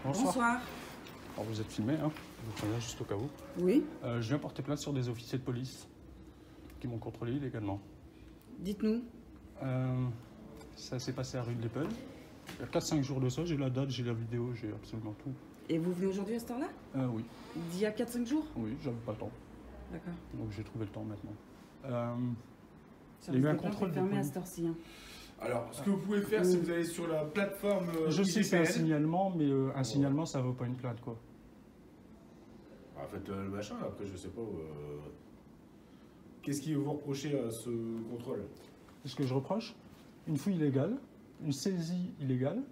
Bonsoir. Bonsoir. Alors vous êtes filmé, hein, je vous préviens juste au cas où. Oui, Je viens porter plainte sur des officiers de police qui m'ont contrôlé illégalement. dites-nous. Ça s'est passé à rue de l'Épelle. Il y a 4-5 jours de ça, j'ai la date, j'ai la vidéo, j'ai absolument tout. Et vous venez aujourd'hui à cette heure-là? Oui, D'il y a 4-5 jours? oui, j'avais pas le temps. D'accord. Donc j'ai trouvé le temps maintenant. Ça Il y a eu un risque de contrôle pas de fermé à police. cette heure-ci. Hein. Alors, ce que vous pouvez faire, c'est que vous allez sur la plateforme Je sais que c'est un IGPN. signalement, mais un signalement ça vaut pas une plainte quoi. Ah, faites le machin, après je sais pas. Qu'est-ce qui vous reprochez à ce contrôle? Ce que je reproche, une fouille illégale, une saisie illégale,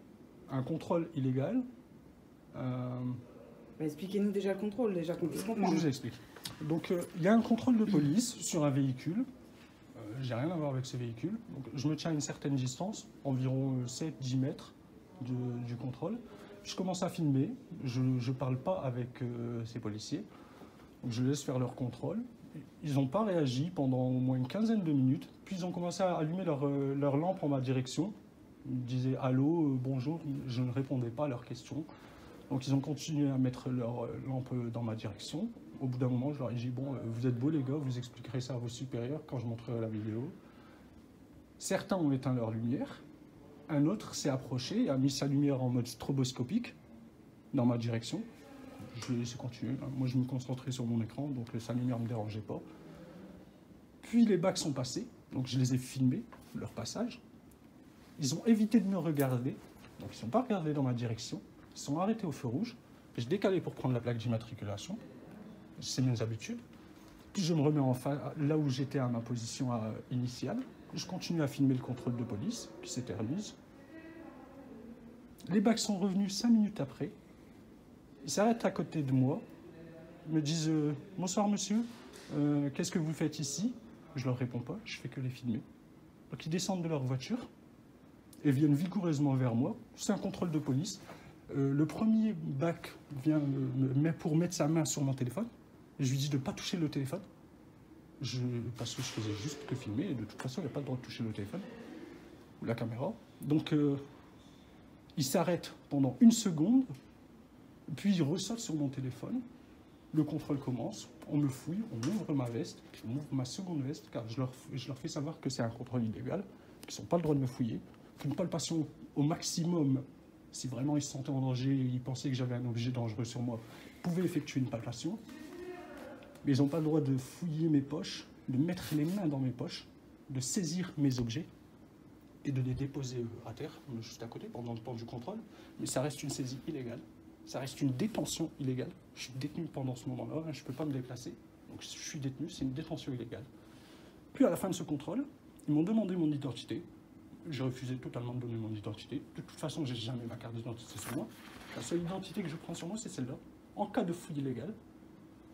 un contrôle illégal. Bah, expliquez-nous déjà le contrôle, déjà qu'on puisse Je comprendre. vous explique. Donc, il y a un contrôle de police sur un véhicule. J'ai rien à voir avec ce véhicule. Donc, je me tiens à une certaine distance, environ 7-10 mètres du contrôle. Je commence à filmer. Je ne parle pas avec ces policiers. Donc, je laisse faire leur contrôle. Ils n'ont pas réagi pendant au moins une quinzaine de minutes. Puis, ils ont commencé à allumer leur lampe en ma direction. Ils me disaient « Allô, bonjour ». Je ne répondais pas à leurs questions. Donc, ils ont continué à mettre leur lampe dans ma direction. Au bout d'un moment, je leur ai dit, bon, vous êtes beaux les gars, vous expliquerez ça à vos supérieurs quand je montrerai la vidéo. Certains ont éteint leur lumière. Un autre s'est approché et a mis sa lumière en mode stroboscopique dans ma direction. Je l'ai laissé continuer. Moi, je me concentrais sur mon écran, donc sa lumière ne me dérangeait pas. Puis les bacs sont passés, donc je les ai filmés, leur passage. Ils ont évité de me regarder, donc ils ne sont pas regardés dans ma direction. Ils sont arrêtés au feu rouge. Je décalais pour prendre la plaque d'immatriculation. C'est mes habitudes. Puis je me remets là où j'étais à ma position initiale. Je continue à filmer le contrôle de police qui s'éternise. Les bacs sont revenus 5 minutes après. Ils s'arrêtent à côté de moi. Ils me disent « Bonsoir monsieur, qu'est-ce que vous faites ici ?» Je leur réponds pas, je fais que les filmer. Donc ils descendent de leur voiture et viennent vigoureusement vers moi. C'est un contrôle de police. Le premier bac vient pour mettre sa main sur mon téléphone. Je lui dis de ne pas toucher le téléphone. Parce que je faisais juste que filmer. Et de toute façon, il n'y a pas le droit de toucher le téléphone ou la caméra. Donc, il s'arrête pendant 1 seconde. Puis, il ressaute sur mon téléphone. Le contrôle commence. On me fouille. On ouvre ma veste. On ouvre ma seconde veste. Car je leur fais savoir que c'est un contrôle illégal. Qu'ils n'ont pas le droit de me fouiller. Qu'une palpation au maximum, si vraiment ils se sentaient en danger, ils pensaient que j'avais un objet dangereux sur moi, pouvaient effectuer une palpation. Mais ils n'ont pas le droit de fouiller mes poches, de mettre les mains dans mes poches, de saisir mes objets et de les déposer à terre, juste à côté, pendant le temps du contrôle. Mais ça reste une saisie illégale. Ça reste une détention illégale. Je suis détenu pendant ce moment-là, je ne peux pas me déplacer. Donc je suis détenu, c'est une détention illégale. Puis à la fin de ce contrôle, ils m'ont demandé mon identité. J'ai refusé totalement de donner mon identité. De toute façon, j'ai jamais ma carte d'identité sur moi. La seule identité que je prends sur moi, c'est celle-là. En cas de fouille illégale,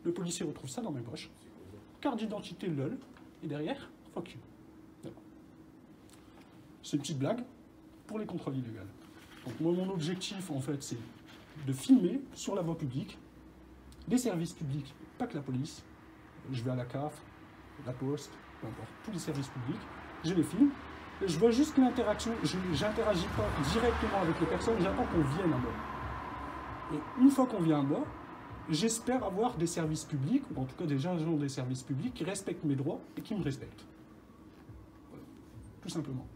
le policier retrouve ça dans mes poches. Carte d'identité LOL. Et derrière, fuck you. Voilà. C'est une petite blague pour les contrôles illégaux. Donc moi, mon objectif, en fait, c'est de filmer sur la voie publique des services publics, pas que la police. Je vais à la CAF, la Poste, peu importe, tous les services publics. Je les filme. Et je vois juste l'interaction. Je n'interagis pas directement avec les personnes. J'attends qu'on vienne à moi. Et une fois qu'on vient à moi, j'espère avoir des services publics, ou en tout cas des agents des services publics qui respectent mes droits et qui me respectent. Voilà. Tout simplement.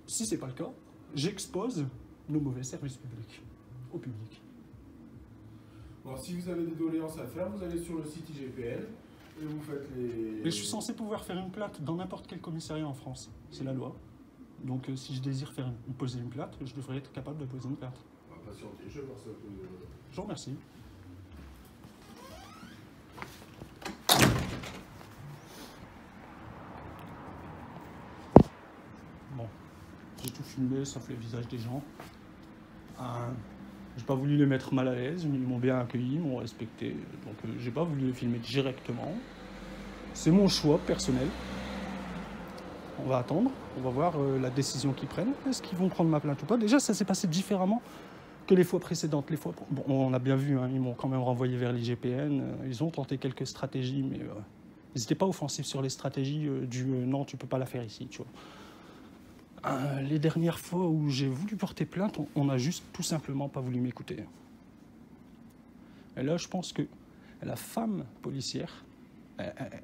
Si ce n'est pas le cas, j'expose nos mauvais services publics au public. Bon, si vous avez des doléances à faire, vous allez sur le site IGPN et vous faites les... Mais je suis censé pouvoir faire une plainte dans n'importe quel commissariat en France. C'est la loi. Donc si je désire poser une plainte, je devrais être capable de poser une plainte. On va patienter, je vais voir ça. Je vous remercie. Bon, j'ai tout filmé, sauf les visages des gens. J'ai pas voulu les mettre mal à l'aise, ils m'ont bien accueilli, ils m'ont respecté. Donc j'ai pas voulu les filmer directement. C'est mon choix personnel. On va attendre, on va voir la décision qu'ils prennent. Est-ce qu'ils vont prendre ma plainte ou pas? Déjà, ça s'est passé différemment que les fois précédentes. Bon, on a bien vu, hein, ils m'ont quand même renvoyé vers l'IGPN. Ils ont tenté quelques stratégies, mais ils n'étaient pas offensifs sur les stratégies non, tu peux pas la faire ici, tu vois. Les dernières fois où j'ai voulu porter plainte, on n'a juste tout simplement pas voulu m'écouter. Et là, je pense que la femme policière,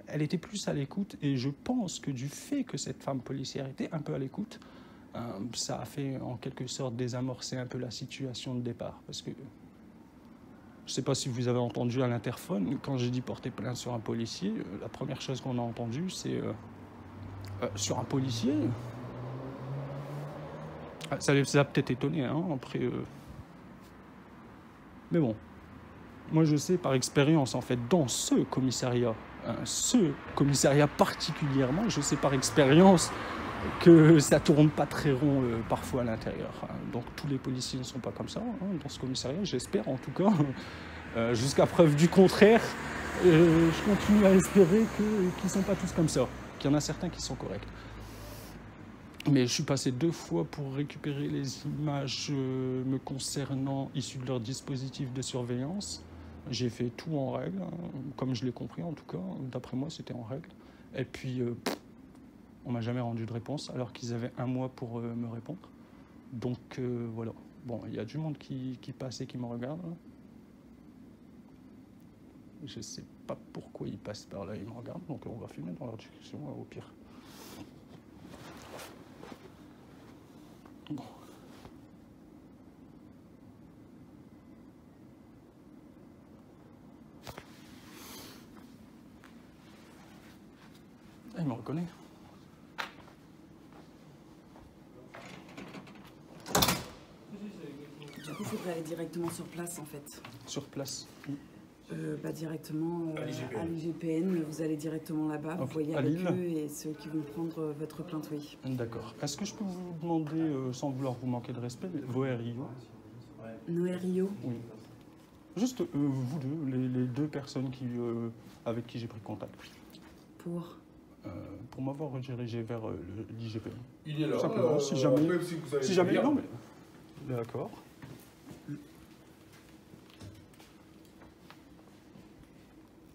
elle était plus à l'écoute, et je pense que du fait que cette femme policière était un peu à l'écoute, ça a fait en quelque sorte désamorcer un peu la situation de départ. Parce que je ne sais pas si vous avez entendu à l'interphone, quand j'ai dit porter plainte sur un policier, la première chose qu'on a entendue, c'est sur un policier. Ça les a peut-être étonnés, hein, après. Mais bon, moi je sais par expérience, en fait, dans ce commissariat particulièrement, je sais par expérience que ça tourne pas très rond parfois à l'intérieur. Donc tous les policiers ne sont pas comme ça dans ce commissariat, j'espère en tout cas. Jusqu'à preuve du contraire, je continue à espérer qu'ils ne sont pas tous comme ça, qu'il y en a certains qui sont corrects. Mais je suis passé 2 fois pour récupérer les images me concernant issues de leur dispositif de surveillance. J'ai fait tout en règle, comme je l'ai compris en tout cas. D'après moi, c'était en règle. Et puis, on m'a jamais rendu de réponse, alors qu'ils avaient 1 mois pour me répondre. Donc, voilà. Bon, il y a du monde qui passe et qui me regarde. Je ne sais pas pourquoi ils passent par là, ils me regardent. Donc, on va filmer dans leur direction, au pire. Bon. Ah, il me reconnaît. Du coup, il faudrait aller directement sur place, en fait. Sur place. Directement À à l'IGPN, vous allez directement là-bas, vous Ok. voyez À avec Lille. eux et ceux qui vont prendre votre plainte, oui. D'accord. Est-ce que je peux vous demander, sans vouloir vous manquer de respect, vos RIO? Noé Rio, Oui. Juste vous deux, les 2 personnes avec qui j'ai pris contact. Pour m'avoir redirigé vers l'IGPN. Il est là. Tout simplement, si jamais- même si vous avez Si jamais... bien. Non, mais... D'accord.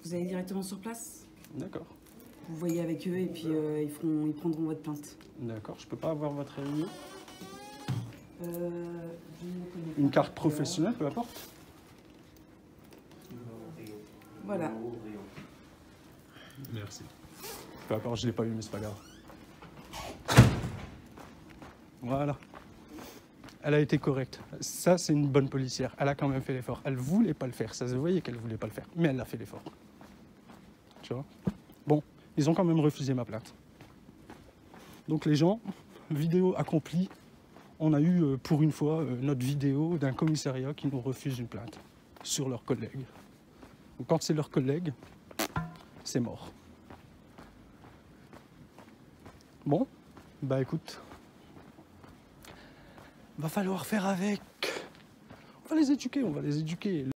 vous allez directement sur place, D'accord. vous voyez avec eux et puis ils prendront votre plainte. D'accord. Je peux pas avoir votre RIO? Je ne connais pas. Une carte professionnelle, peu importe. Voilà. Merci. Peu importe, je l'ai pas eu, mais c'est pas grave. Voilà. Elle a été correcte. Ça, c'est une bonne policière. Elle a quand même fait l'effort. Elle voulait pas le faire. Ça se voyait qu'elle voulait pas le faire. Mais elle a fait l'effort. Tu vois? Bon, ils ont quand même refusé ma plainte. Donc les gens, vidéo accomplie, on a eu pour une fois notre vidéo d'un commissariat qui nous refuse une plainte sur leurs collègues. Donc, quand c'est leurs collègues, c'est mort. Bon, bah écoute, va falloir faire avec. On va les éduquer,